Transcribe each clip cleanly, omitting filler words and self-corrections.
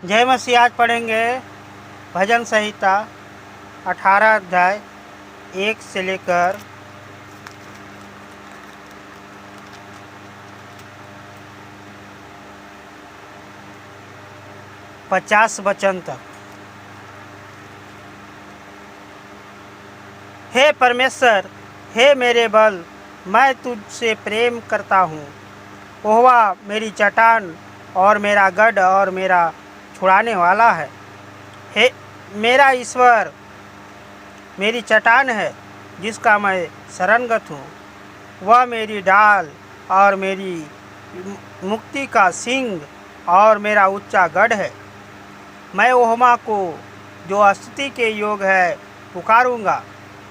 जय मसीह। आज पढ़ेंगे भजन संहिता 18 अध्याय 1 से लेकर 50 वचन तक। हे परमेश्वर, हे मेरे बल, मैं तुझसे प्रेम करता हूँ। यहोवा मेरी चट्टान और मेरा गढ़ और मेरा छुड़ाने वाला है। हे मेरा ईश्वर मेरी चट्टान है, जिसका मैं शरणगत हूँ। वह मेरी ढाल और मेरी मुक्ति का सिंह और मेरा ऊंचा गढ़ है। मैं यहोवा को, जो स्तुति के योग है, पुकारूंगा।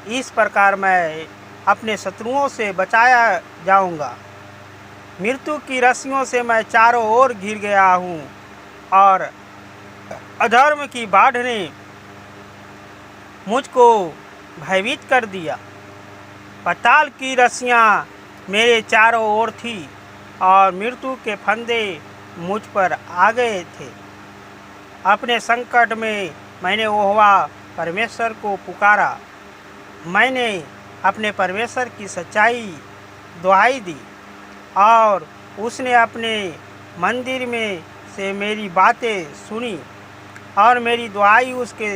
इस प्रकार मैं अपने शत्रुओं से बचाया जाऊंगा। मृत्यु की रस्सियों से मैं चारों ओर घिर गया हूँ और अधर्म की बाढ़ ने मुझको भयभीत कर दिया। पाताल की रस्सियाँ मेरे चारों ओर थी और मृत्यु के फंदे मुझ पर आ गए थे। अपने संकट में मैंने यहोवा परमेश्वर को पुकारा। मैंने अपने परमेश्वर की सच्चाई दुहाई दी और उसने अपने मंदिर में से मेरी बातें सुनी और मेरी दुहाई उसके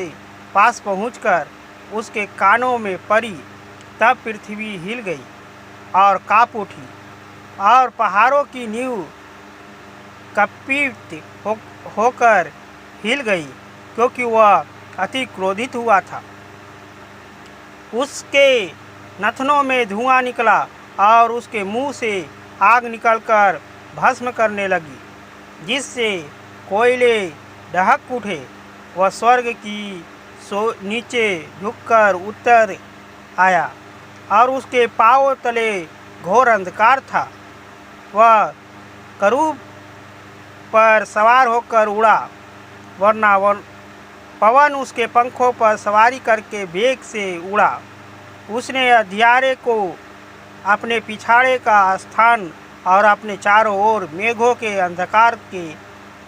पास पहुंचकर उसके कानों में पड़ी। तब पृथ्वी हिल गई और काँप उठी और पहाड़ों की नींव कँपित होकर हिल गई, क्योंकि वह अति क्रोधित हुआ था। उसके नथनों में धुआं निकला और उसके मुंह से आग निकलकर भस्म करने लगी, जिससे कोयले दहक उठे। वह स्वर्ग की नीचे झुककर उतर आया और उसके पांव तले घोर अंधकार था। वह करूब पर सवार होकर उड़ा, वरना पवन उसके पंखों पर सवारी करके वेग से उड़ा। उसने अंधियारे को अपने पिछाड़े का स्थान और अपने चारों ओर मेघों के अंधकार के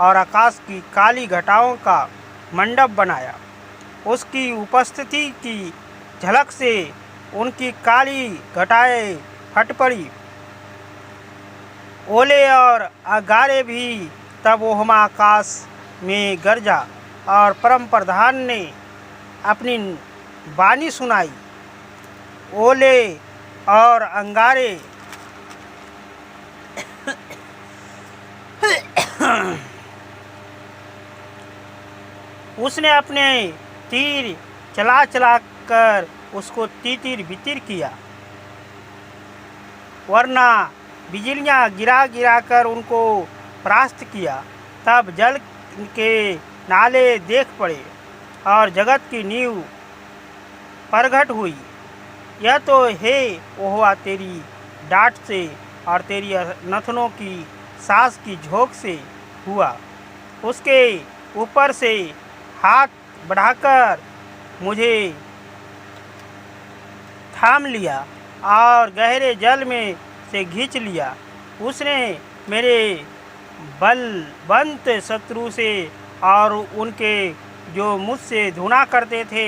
और आकाश की काली घटाओं का मंडप बनाया। उसकी उपस्थिति की झलक से उनकी काली घटाएं फट पड़ी। ओले और अंगारे भी तब यहोवा आकाश में गरजा और परम प्रधान ने अपनी वाणी सुनाई। ओले और अंगारे उसने अपने तीर चला चला कर उसको तीतिर बितिर किया, वरना बिजलियां गिरा गिरा कर उनको परास्त किया। तब जल के नाले देख पड़े और जगत की नींव प्रगट हुई। यह तो हे यहोवा तेरी डांट से और तेरी नथनों की सांस की झोंक से हुआ। उसके ऊपर से हाथ बढ़ाकर मुझे थाम लिया और गहरे जल में से खींच लिया। उसने मेरे बलवंत शत्रु से और उनके जो मुझसे धुना करते थे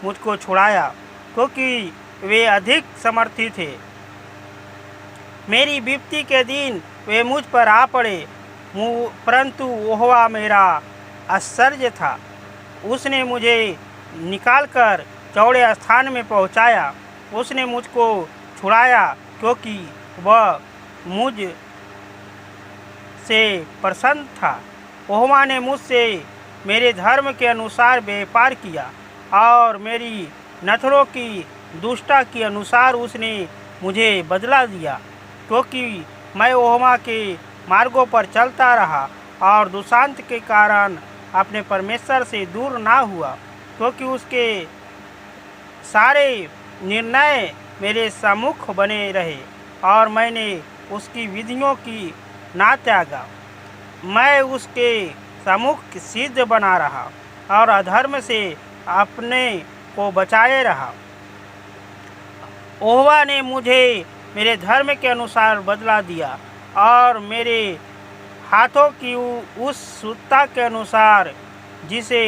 मुझको छुड़ाया, क्योंकि वे अधिक समर्थी थे। मेरी विपत्ति के दिन वे मुझ पर आ पड़े, परंतु यहोवा मेरा आश्चर्य था। उसने मुझे निकालकर चौड़े स्थान में पहुंचाया। उसने मुझको छुड़ाया, क्योंकि वह मुझ से प्रसन्न था। यहोवा ने मुझसे मेरे धर्म के अनुसार व्यापार किया और मेरी नथनों की दुष्टता के अनुसार उसने मुझे बदला दिया, क्योंकि मैं यहोवा के मार्गों पर चलता रहा और दुष्टांत के कारण अपने परमेश्वर से दूर ना हुआ, क्योंकि उसके सारे निर्णय मेरे सम्मुख बने रहे और मैंने उसकी विधियों की ना त्यागा। मैं उसके सम्मुख सिद्ध बना रहा और अधर्म से अपने को बचाए रहा। यहोवा ने मुझे मेरे धर्म के अनुसार बदला दिया और मेरे हाथों की उस शुद्धता के अनुसार जिसे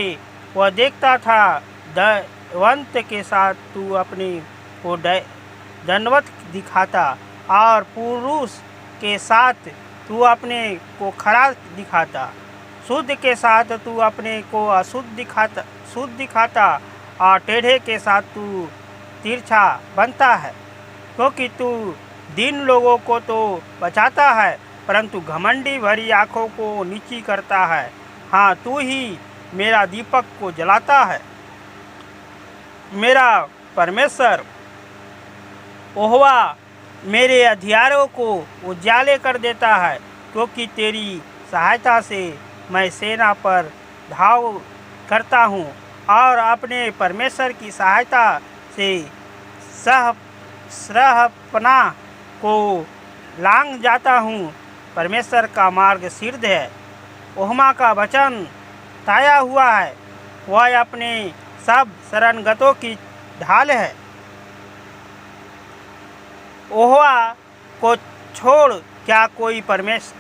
वह देखता था, दंडवत के साथ तू अपने को दंडवत दिखाता और पुरुष के साथ तू अपने को खरा दिखाता। शुद्ध के साथ तू अपने को शुद्ध दिखाता और टेढ़े के साथ तू तिरछा बनता है, क्योंकि तू दीन लोगों को तो बचाता है, परंतु घमंडी भरी आँखों को नीची करता है। हाँ, तू ही मेरा दीपक को जलाता है। मेरा परमेश्वर यहोवा मेरे अंधियारों को उजाले कर देता है, क्योंकि तेरी सहायता से मैं सेना पर धाव करता हूँ और अपने परमेश्वर की सहायता से सरहपना को लांघ जाता हूँ। परमेश्वर का मार्ग सिद्ध है, यहोवा का वचन ताया हुआ है, वह अपने सब शरणगतों की ढाल है। यहोवा को छोड़ क्या कोई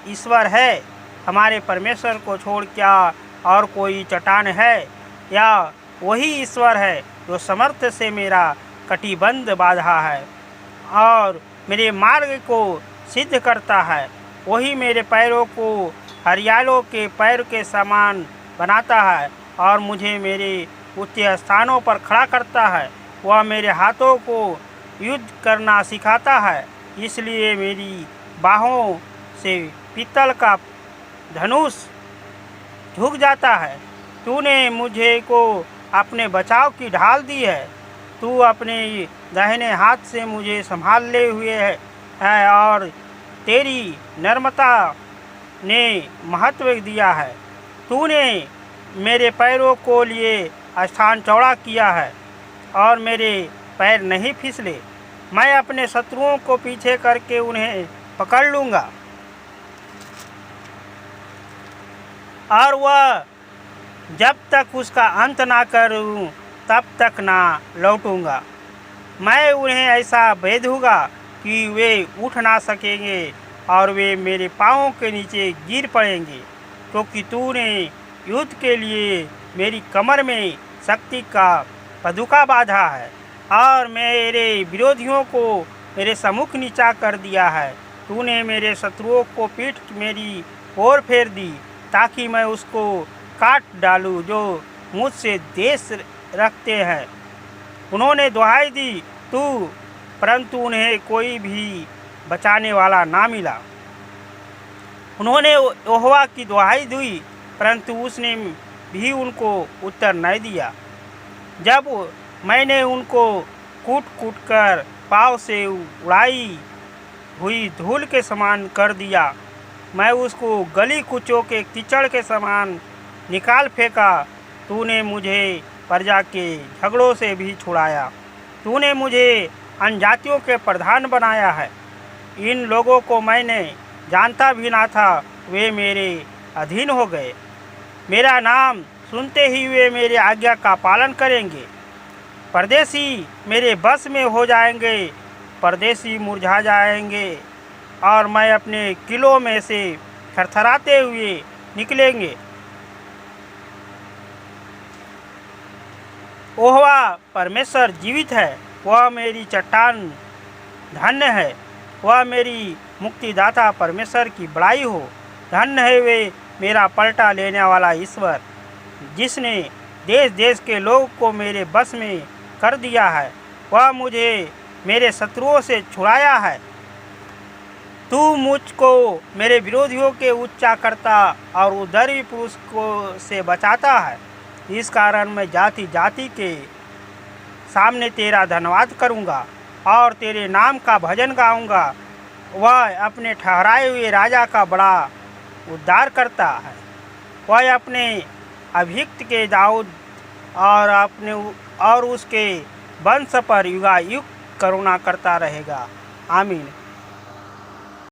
ईश्वर है? हमारे परमेश्वर को छोड़ क्या और कोई चट्टान है? या वही ईश्वर है जो समर्थ से मेरा कटिबंध बांधा है और मेरे मार्ग को सिद्ध करता है। वही मेरे पैरों को हरियालों के पैर के समान बनाता है और मुझे मेरे उच्च स्थानों पर खड़ा करता है। वह मेरे हाथों को युद्ध करना सिखाता है, इसलिए मेरी बाहों से पीतल का धनुष झुक जाता है। तूने मुझे को अपने बचाव की ढाल दी है, तू अपने दाहिने हाथ से मुझे संभाले हुए है और तेरी नम्रता ने महत्व दिया है। तूने मेरे पैरों को लिए स्थान चौड़ा किया है और मेरे पैर नहीं फिसले। मैं अपने शत्रुओं को पीछे करके उन्हें पकड़ लूँगा और वह जब तक उसका अंत ना करूँ तब तक ना लौटूँगा। मैं उन्हें ऐसा भेदूँगा कि वे उठ ना सकेंगे और वे मेरे पाँवों के नीचे गिर पड़ेंगे, क्योंकि तूने युद्ध के लिए मेरी कमर में शक्ति का पदुका बांधा है और मेरे विरोधियों को मेरे सम्मुख नीचा कर दिया है। तूने मेरे शत्रुओं को पीठ मेरी ओर फेर दी, ताकि मैं उसको काट डालूं जो मुझसे देश रखते हैं। उन्होंने दुहाई दी परंतु उन्हें कोई भी बचाने वाला ना मिला। उन्होंने यहोवा की दुहाई दी, परंतु उसने भी उनको उत्तर नहीं दिया। जब मैंने उनको कूट कूट कर पाँव से उड़ाई हुई धूल के समान कर दिया, मैं उसको गली कुचों के कीचड़ के समान निकाल फेंका। तूने मुझे प्रजा के झगड़ों से भी छुड़ाया। तूने मुझे अन्यजातियों के प्रधान बनाया है। इन लोगों को मैंने जानता भी ना था, वे मेरे अधीन हो गए। मेरा नाम सुनते ही वे मेरे आज्ञा का पालन करेंगे। परदेसी मेरे बस में हो जाएंगे, परदेसी मुरझा जाएंगे और मैं अपने किलों में से थरथराते हुए निकलेंगे। यहोवा परमेश्वर जीवित है, वह मेरी चट्टान धन्य है। वह मेरी मुक्तिदाता परमेश्वर की बड़ाई हो। धन्य है वे मेरा पलटा लेने वाला ईश्वर, जिसने देश देश के लोग को मेरे बस में कर दिया है। वह मुझे मेरे शत्रुओं से छुड़ाया है। तू मुझको मेरे विरोधियों के ऊंचा करता और उधर्वी पुरुष को से बचाता है। इस कारण मैं जाति जाति के सामने तेरा धन्यवाद करूँगा और तेरे नाम का भजन गाऊँगा। वह अपने ठहराए हुए राजा का बड़ा उद्धार करता है। वह अपने अभिषिक्त के दाऊद और उसके वंश पर युगायुग करुणा करता रहेगा। आमीन।